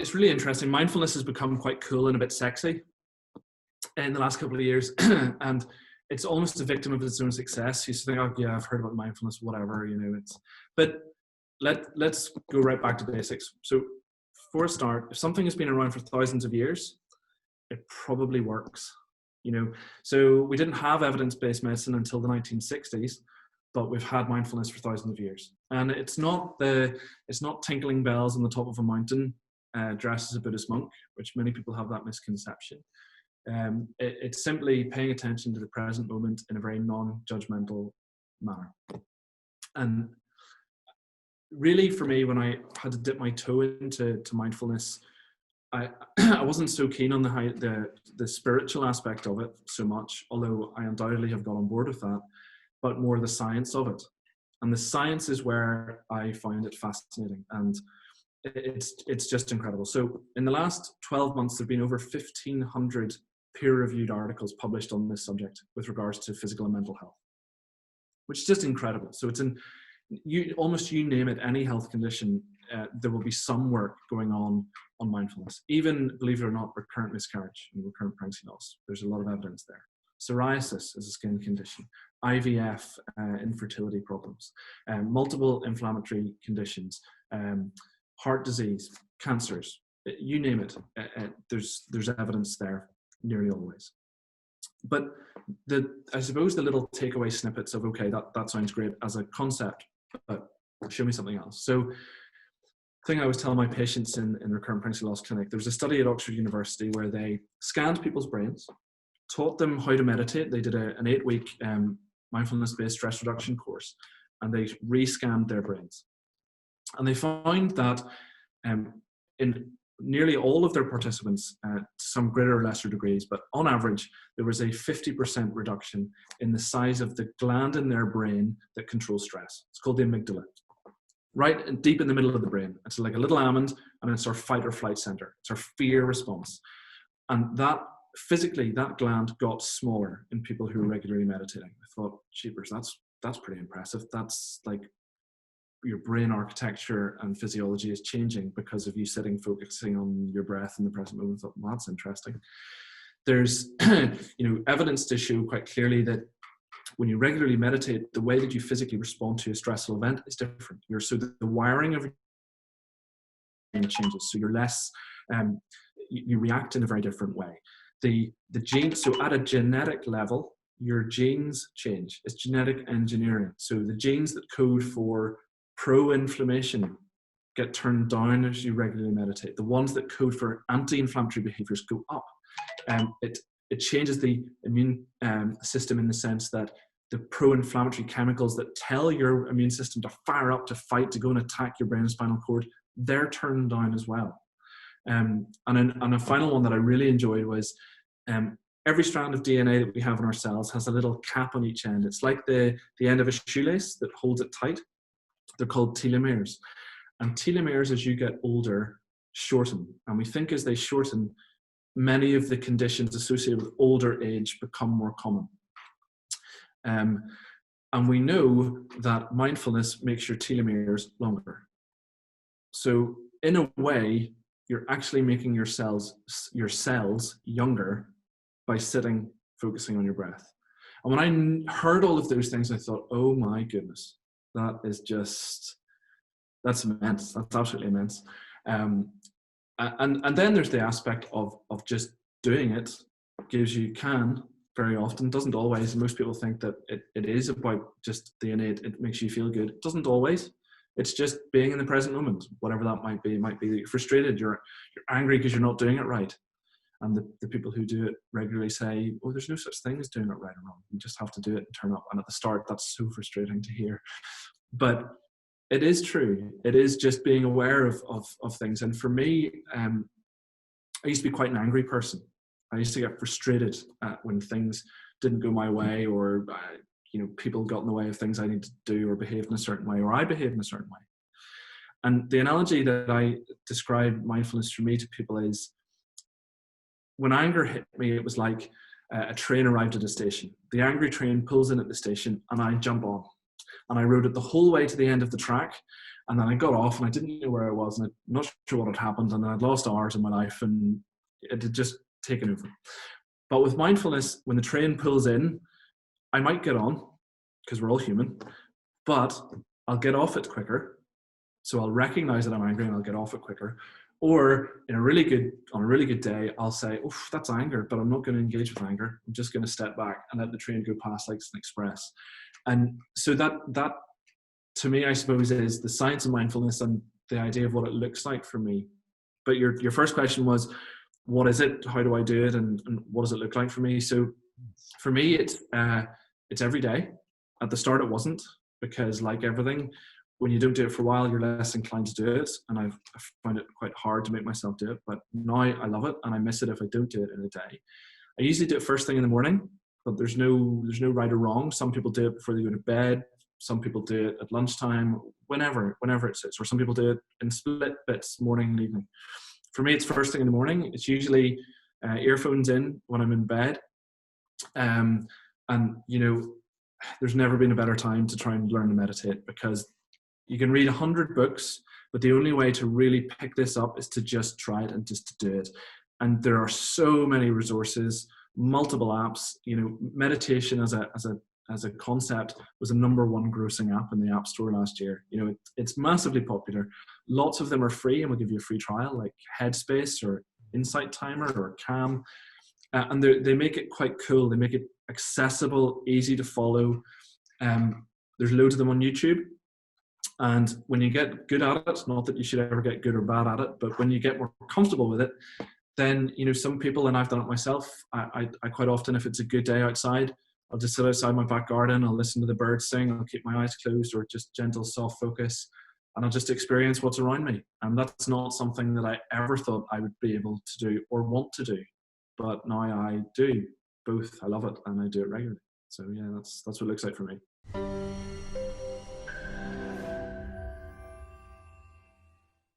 it's really interesting. Mindfulness has become quite cool and a bit sexy in the last couple of years. And it's almost a victim of its own success. You think, oh yeah, I've heard about mindfulness, whatever, you know, but let's go right back to basics. So for a start, if something has been around for thousands of years, it probably works, you know. So we didn't have evidence-based medicine until the 1960s, but we've had mindfulness for thousands of years. And it's not tinkling bells on the top of a mountain dressed as a Buddhist monk, which many people have that misconception. It's simply paying attention to the present moment in a very non-judgmental manner. And really, for me, when I had to dip my toe into mindfulness, I wasn't so keen on the spiritual aspect of it so much, although I undoubtedly have got on board with that, but more the science of it. And the science is where I find it fascinating, and it's just incredible. So in the last 12 months, there have been over 1,500 peer-reviewed articles published on this subject with regards to physical and mental health, which is just incredible. So it's almost you name it, any health condition, there will be some work going on mindfulness. Even, believe it or not, recurrent miscarriage and recurrent pregnancy loss. There's a lot of evidence there. Psoriasis is a skin condition. IVF, infertility problems. Multiple inflammatory conditions. Heart disease, cancers. You name it. There's evidence there nearly always. But I suppose the little takeaway snippets of, okay, that sounds great as a concept, but show me something else. So thing I was telling my patients in recurrent pregnancy loss clinic, there was a study at Oxford University where they scanned people's brains, taught them how to meditate. They did an 8-week mindfulness-based stress reduction course, and they re-scanned their brains. And they found that in nearly all of their participants, to some greater or lesser degrees, but on average, there was a 50% reduction in the size of the gland in their brain that controls stress. It's called the amygdala. Right deep in the middle of the brain. It's like a little almond, and it's our fight or flight center. It's our fear response. And that physically, that gland got smaller in people who were regularly meditating. I thought, jeepers, that's pretty impressive. That's like your brain architecture and physiology is changing because of you focusing on your breath in the present moment. I thought, well, that's interesting. There's evidence to show quite clearly that when you regularly meditate, the way that you physically respond to a stressful event is different. So the wiring of your brain changes. So you're less, you react in a very different way. The genes, so at a genetic level, your genes change. It's genetic engineering. So the genes that code for pro-inflammation get turned down as you regularly meditate. The ones that code for anti-inflammatory behaviors go up. It changes the immune system in the sense that the pro-inflammatory chemicals that tell your immune system to fire up, to fight, to go and attack your brain and spinal cord, they're turned down as well. And a final one that I really enjoyed was every strand of DNA that we have in our cells has a little cap on each end. It's like the end of a shoelace that holds it tight. They're called telomeres. And telomeres, as you get older, shorten. And we think as they shorten, many of the conditions associated with older age become more common. And we know that mindfulness makes your telomeres longer. So in a way, you're actually making your cells younger by sitting, focusing on your breath. And when I heard all of those things, I thought, oh my goodness, that's immense. That's absolutely immense. And then there's the aspect of just doing it can very often, doesn't always. Most people think that it is about just the innate, it makes you feel good. It doesn't always. It's just being in the present moment, whatever that might be. It might be that you're frustrated, you're angry because you're not doing it right. And the people who do it regularly say, oh, there's no such thing as doing it right or wrong. You just have to do it and turn up. And at the start, that's so frustrating to hear. But it is true. It is just being aware of things. And for me, I used to be quite an angry person. I used to get frustrated when things didn't go my way, or people got in the way of things I needed to do, or behaved in a certain way, or I behaved in a certain way. And the analogy that I describe mindfulness for me to people is, when anger hit me, it was like a train arrived at a station. The angry train pulls in at the station, and I jump on. And I rode it the whole way to the end of the track. And then I got off and I didn't know where I was, and I'm not sure what had happened, and I'd lost hours in my life, and it had just taken over. But with mindfulness, when the train pulls in, I might get on, because we're all human, but I'll get off it quicker. So I'll recognize that I'm angry and I'll get off it quicker. Or on a really good day, I'll say, "Oof, that's anger," but I'm not going to engage with anger. I'm just going to step back and let the train go past like it's an express. And so that to me, I suppose, is the science of mindfulness and the idea of what it looks like for me. But your first question was, what is it? How do I do it? And what does it look like for me? So for me, it's every day. At the start, it wasn't, because like everything, when you don't do it for a while, you're less inclined to do it. And I found it quite hard to make myself do it. But now I love it, and I miss it if I don't do it in a day. I usually do it first thing in the morning, but there's no right or wrong. Some people do it before they go to bed. Some people do it at lunchtime, whenever it suits. Or some people do it in split bits, morning and evening. For me, it's first thing in the morning. It's usually earphones in when I'm in bed. And, there's never been a better time to try and learn to meditate, because you can read 100 books, but the only way to really pick this up is to just try it and just to do it. And there are so many resources, multiple apps. Meditation as a concept was a #1 grossing app in the App Store last year. It's massively popular. Lots of them are free and will give you a free trial, like Headspace or Insight Timer or Calm. And they make it quite cool. They make it accessible, easy to follow. There's loads of them on YouTube. And when you get good at it, not that you should ever get good or bad at it, but when you get more comfortable with it, then, some people, and I've done it myself, I quite often, if it's a good day outside, I'll just sit outside my back garden, I'll listen to the birds sing, I'll keep my eyes closed, or just gentle, soft focus, and I'll just experience what's around me. And that's not something that I ever thought I would be able to do or want to do. But now I do both. I love it, and I do it regularly. So yeah, that's what it looks like for me.